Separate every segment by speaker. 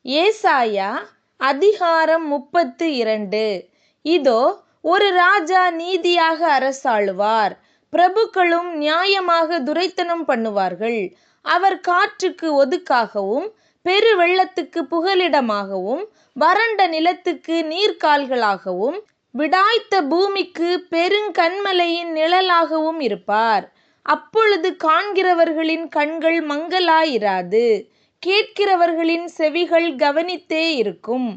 Speaker 1: ஏசாயா அதிகாரம் 32. இதோ, ஒரு ராஜா நீதியாக அரசாளுவார், பிரபுக்களும் நியாயமாக துரைத்தனம் பண்ணுவார்கள். அவர் காற்றுக்கு ஒதுக்காகவும், பெரு வெள்ளத்துக்கு புகலிடமாகவும், வறண்ட நிலத்துக்கு நீர்க்கால்களாகவும், விடாய்த்த பூமிக்கு பெருங்கன்மலையின் நிழலாகவும் இருப்பார். அப்பொழுது காண்கிறவர்களின் கண்கள் மங்கலாயிராது, கேட்கிறவர்களின் செவிகள் கவனித்தே இருக்கும்.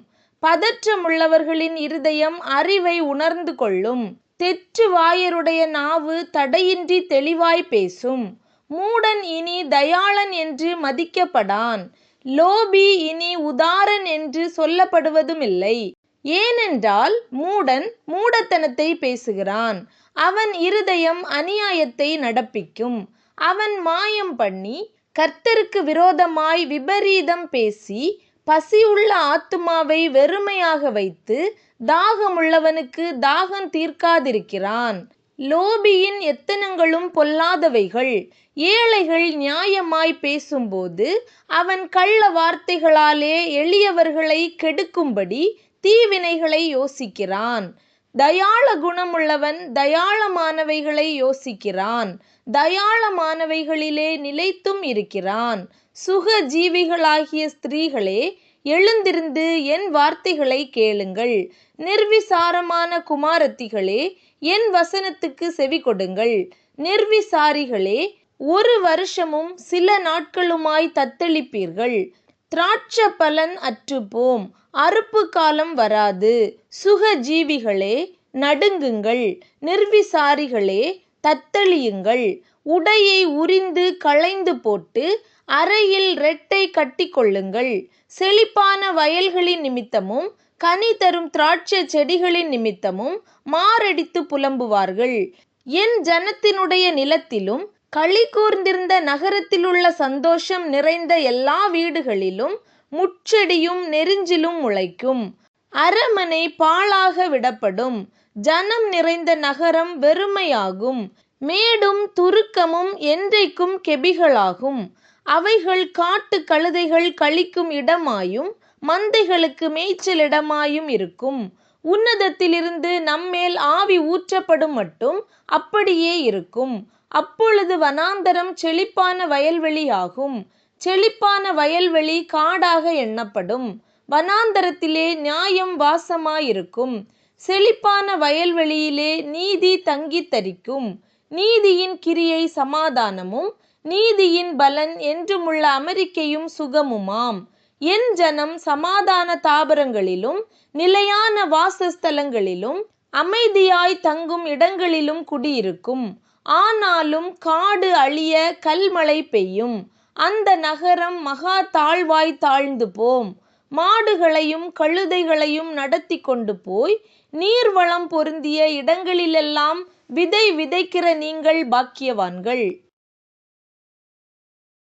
Speaker 1: பதற்றமுள்ளவர்களின் இருதயம் அறிவை உணர்ந்து கொள்ளும். தெற்று வாயருடைய நாவு தடையின்றி தெளிவாய் பேசும். மூடன் இனி தயாளன் என்று மதிக்கப்படான், லோபி இனி உதாரன் என்று சொல்லப்படுவதுமில்லை. ஏனென்றால் மூடன் மூடத்தனத்தை பேசுகிறான், அவன் இருதயம் அநியாயத்தை நடப்பிக்கும். அவன் மாயம் பண்ணி கர்த்தருக்கு விரோதமாய் விபரீதம் பேசி, பசியுள்ள ஆத்துமாவை வெறுமையாக வைத்து, தாகமுள்ளவனுக்கு தாகம் தீர்க்காதிருக்கிறான். லோபியின் எத்தனங்களும் பொல்லாதவைகள். ஏழைகள் நியாயமாய் பேசும்போது அவன் கள்ள வார்த்தைகளாலே எளியவர்களை கெடுக்கும்படி தீவினைகளை யோசிக்கிறான். தயாள குணமுள்ளவன் தயாளமானவைகளை யோசிக்கிறான், தயாளமானவைகளிலே நிலைத்தும் இருக்கிறான். சுக ஜீவிகளாகிய ஸ்திரீகளே, எழுந்திருந்து என் வார்த்தைகளை கேளுங்கள். நிர்விசாரமான குமாரத்திகளே, என் வசனத்துக்கு செவி கொடுங்கள். நிர்விசாரிகளே, 1 வருஷமும் சில நாட்களுமாய் தத்தளிப்பீர்கள். திராட்ச பலன் அற்றுப்போம், அறுப்பு காலம் வராது. சுகஜீவிகளே, நடுங்குங்கள். நிர்விசாரிகளே, தத்தளியுங்கள். உடையை உரிந்து களைந்து போட்டு அறையில் ரெட்டை கட்டி கொள்ளுங்கள். செழிப்பான வயல்களின் நிமித்தமும் கனி தரும் திராட்சை செடிகளின் நிமித்தமும் மாரடித்து புலம்புவார்கள். என் ஜனத்தினுடைய நிலத்திலும் களி கூர்ந்திருந்த நகரத்திலுள்ள சந்தோஷம் நிறைந்த எல்லா வீடுகளிலும் முட்செடியும் நெரிஞ்சிலும் முளைக்கும். அரமனை பாழாக விடப்படும், ஜனம் நிறைந்த நகரம் வெறுமையாகும். மேடும் துருக்கமும் என்றைக்கும் கெபிகளாகும். அவைகள் காட்டு கழுதைகள் கழிக்கும் இடமாயும் மந்தைகளுக்கு மேய்ச்சலிடமாயும் இருக்கும். உன்னதத்திலிருந்து நம்மேல் ஆவி ஊற்றப்படும் மட்டும் அப்படியே இருக்கும். அப்பொழுது வனாந்தரம் செழிப்பான வயல்வெளியாகும். செழிப்பான வயல்வெளி காடாக எண்ணப்படும். வனாந்தரத்திலே நியாயம் வாசமாயிருக்கும். செழிப்பான வயல்வெளியிலே நீதி தங்கி தரிக்கும். நீதியின் கிரியை சமாதானமும், நீதியின் பலன் என்றுமுள்ள அமெரிக்கையும் சுகமுமாம். என் ஜனம் சமாதான தாபரங்களிலும் நிலையான வாசஸ்தலங்களிலும் அமைதியாய் தங்கும் இடங்களிலும் குடியிருக்கும். ஆனாலும் காடு அழிய கல்மழை பெய்யும், அந்த நகரம் மகா தாழ்வாய் தாழ்ந்து போம். மாடுகளையும் கழுதைகளையும் நடத்தி கொண்டு போய் நீர்வளம் பொருந்திய இடங்களிலெல்லாம் விதை விதைக்கிற நீங்கள் பாக்கியவான்கள்.